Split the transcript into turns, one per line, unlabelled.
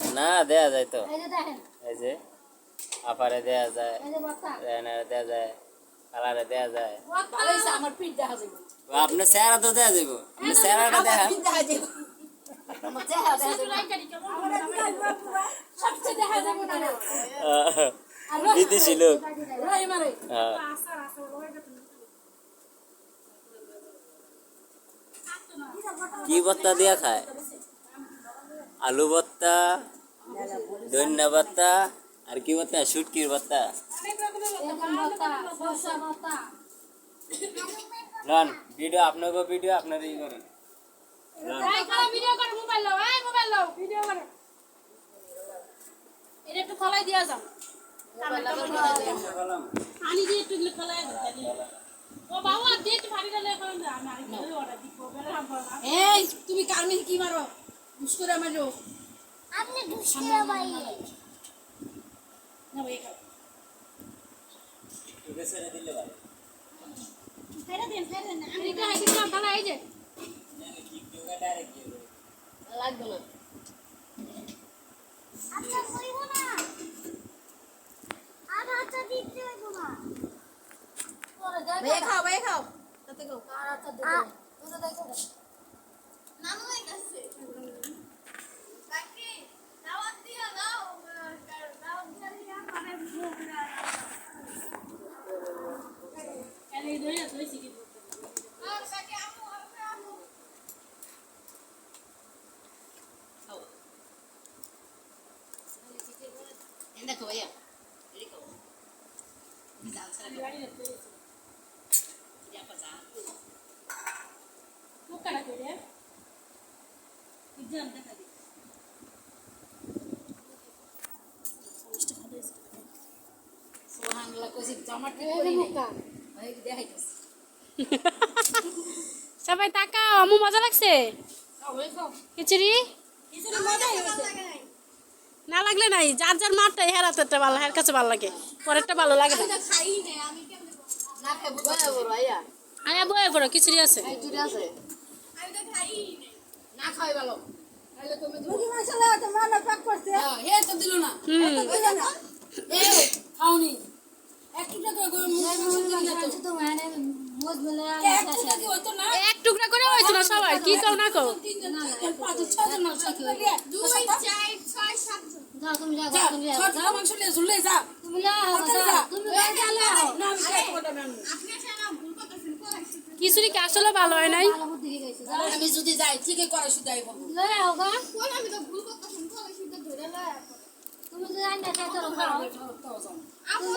না দেয়া যায় তো এই যে আপারে দেয়া যায় রেনারে দেয়া যায় কালারে দেয়া যায়
আমার পিঠ দেখা যাবে
আপনার চেহারা তো দেয়া যাবো আপনার চেহারাটা দেখা
পিঠ দেখা যাবে আমার চেহারা দেখা সবচেয়ে দেখা যাবে না
বিদেশি লোক
রই মারে
কি ভর্তা দিয়া খায় আলু ভর্তা ধন্যা ভর্তা আর কি ভর্তা শুটকির ভর্তা রান ভিডিও আপনাকে ভিডিও আপনার ই করেন
ভিডিও করে মোবাইল নাও মোবাইল নাও ভিডিও করে এটা একটু ফলাই দিয়া যাও পানি দিয়ে একটু ফলাই ও বাবা দিয়ে একটু পানি দিলে এখন আমি আরেকটু অর্ডার দিব এই তুমি কারণে কি মারো দুষ করে মারো
আপনি দুষ করে ভাই
না ভাই খাও
একটু বেসরে দিলে ভালো
ফেরা দেন আমি এটা হাইতে না ফলাই এই যে লাগবে না
আচ্ছা কইবো না আর আচ্ছা দিতে হইব না
ভাই খাও তাতে খাও আর আচ্ছা দেবো তুই তো দেখো
নানু হয়ে গেছে কাকি দাওয়াত দিয়া দাও দাওয়াত দিয়া মানে ভুগরা
এই ধরে ধরেছি কি
আর কাকি আমু
খাও দেখো ভাইয়া এদিকে জাল ছাড়া গাড়ি রাখতে যা পাজা মুখটা করে ইজান দেখা দি সুবহানাল্লাহ কইছি জামাটা করি মুখটা ভাই দেখাইতেছ
সবাই তাকাও আমু মজা লাগছে খিচুড়ি
কিছু মজা হইছে
না লাগলে নাই যার যার মারটাই হেরাতেরটা ভালো হের কাছে ভালো লাগে পরেরটা ভালো লাগে না
খাই না আমি কেমনে
না খাবো বড় আইয়া
আয়া বয়ে পড়ো খিচুড়ি আছে
এই চুরি আছে
আমি তো খাই
না খাই ভালো তাহলে তুমি
মুরগি মশলা তো মনে পাক করছে
হে তো দিল না
দিল না
এই খাওনি একটু টাকা করে মুরগি
তো মানে মোজ বলে
একটু টাকা হতো না
এক টুকরা করে হইতো না সবাই কি কও না কও
তিনজন পাঁচ ছজন না সাথে লাগে
2 4 6 7 যাও তুমি যাও তুমি যাও
ছট মাংস নিয়ে ঝুলে যা
তুমি যাও তুমি যাও
না আমি খাই কথা না
আপনি সেনা ভুল কথা শুনতে লাগছে
খিচুড়ি কি আসলে ভালো হয় নাই
ভালো বুদ্ধি গেছে
আমি যদি যাই ঠিকই করে শুধু আইব
লয় হোগা কোন আমি তো ভুল কথা শুনতে লাগছি তো ধরে লয় তুমি তো জান না তো খাও
খাও যাও
আপু